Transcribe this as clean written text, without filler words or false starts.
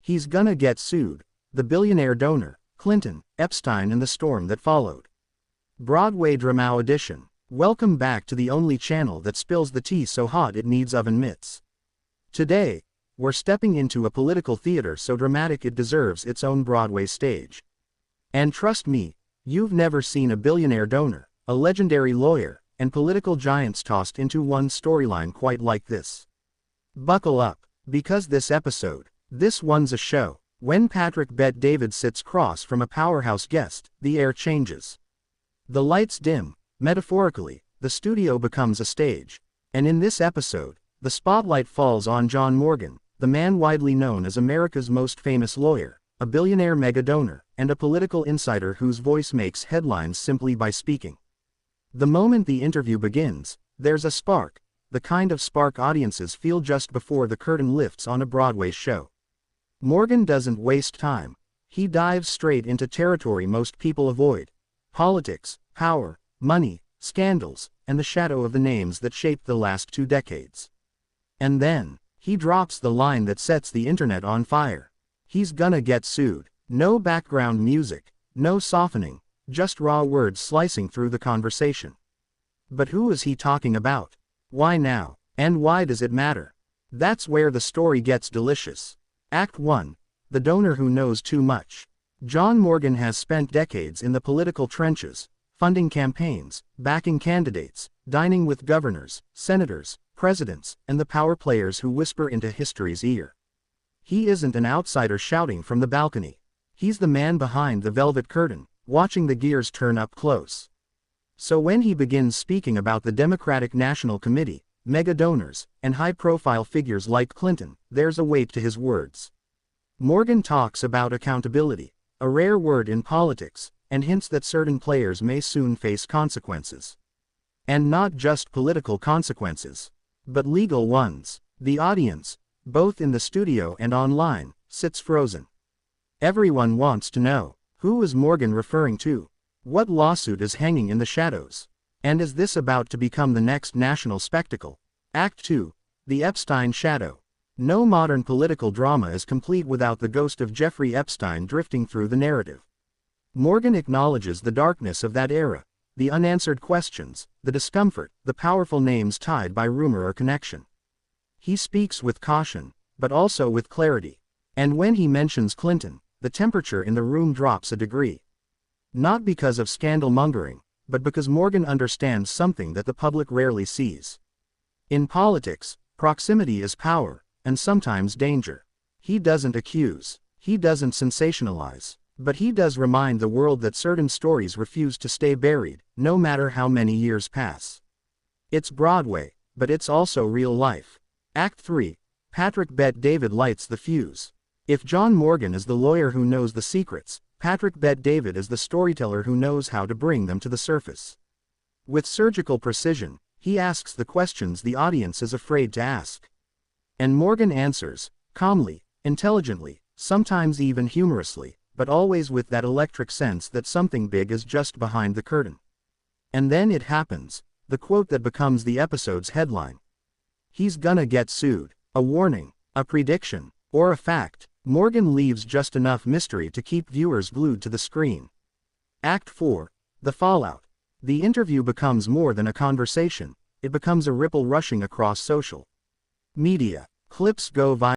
He's gonna get sued. The billionaire donor, Clinton, Epstein and the storm that followed. Broadway Drama Edition. Welcome back to the only channel that spills the tea so hot it needs oven mitts. Today, we're stepping into a political theater so dramatic it deserves its own Broadway stage. And trust me, you've never seen a billionaire donor, a legendary lawyer, and political giants tossed into one storyline quite like this. Buckle up, because this one's a show. When Patrick Bet-David sits across from a powerhouse guest, the air changes. The lights dim, metaphorically, the studio becomes a stage. And in this episode, the spotlight falls on John Morgan, the man widely known as America's most famous lawyer, a billionaire mega-donor, and a political insider whose voice makes headlines simply by speaking. The moment the interview begins, there's a spark, the kind of spark audiences feel just before the curtain lifts on a Broadway show. Morgan doesn't waste time. He dives straight into territory most people avoid: politics, power, money, scandals, and the shadow of the names that shaped the last 2 decades. And then, he drops the line that sets the internet on fire. He's gonna get sued. No background music, no softening, just raw words slicing through the conversation. But who is he talking about? Why now? And why does it matter? That's where the story gets delicious. Act 1. The donor who knows too much. John Morgan has spent decades in the political trenches, funding campaigns, backing candidates, dining with governors, senators, presidents, and the power players who whisper into history's ear. He isn't an outsider shouting from the balcony. He's the man behind the velvet curtain, watching the gears turn up close. So when he begins speaking about the Democratic National Committee, mega donors, and high-profile figures like Clinton, there's a weight to his words. Morgan talks about accountability, a rare word in politics, and hints that certain players may soon face consequences. And not just political consequences, but legal ones. The audience, both in the studio and online, sits frozen. Everyone wants to know, who is Morgan referring to? What lawsuit is hanging in the shadows? And is this about to become the next national spectacle? Act 2. The Epstein Shadow. No modern political drama is complete without the ghost of Jeffrey Epstein drifting through the narrative. Morgan acknowledges the darkness of that era, the unanswered questions, the discomfort, the powerful names tied by rumor or connection. He speaks with caution, but also with clarity. And when he mentions Clinton, the temperature in the room drops a degree. Not because of scandal-mongering, but because Morgan understands something that the public rarely sees. In politics, proximity is power, and sometimes danger. He doesn't accuse, he doesn't sensationalize, but he does remind the world that certain stories refuse to stay buried, no matter how many years pass. It's Broadway, but it's also real life. Act 3. Patrick Bet-David lights the fuse. If John Morgan is the lawyer who knows the secrets, Patrick Bet-David is the storyteller who knows how to bring them to the surface. With surgical precision, he asks the questions the audience is afraid to ask. And Morgan answers, calmly, intelligently, sometimes even humorously, but always with that electric sense that something big is just behind the curtain. And then it happens, the quote that becomes the episode's headline. He's gonna get sued. A warning, a prediction, or a fact. Morgan leaves just enough mystery to keep viewers glued to the screen. Act 4. The fallout. The interview becomes more than a conversation, it becomes a ripple rushing across social media. Clips go viral.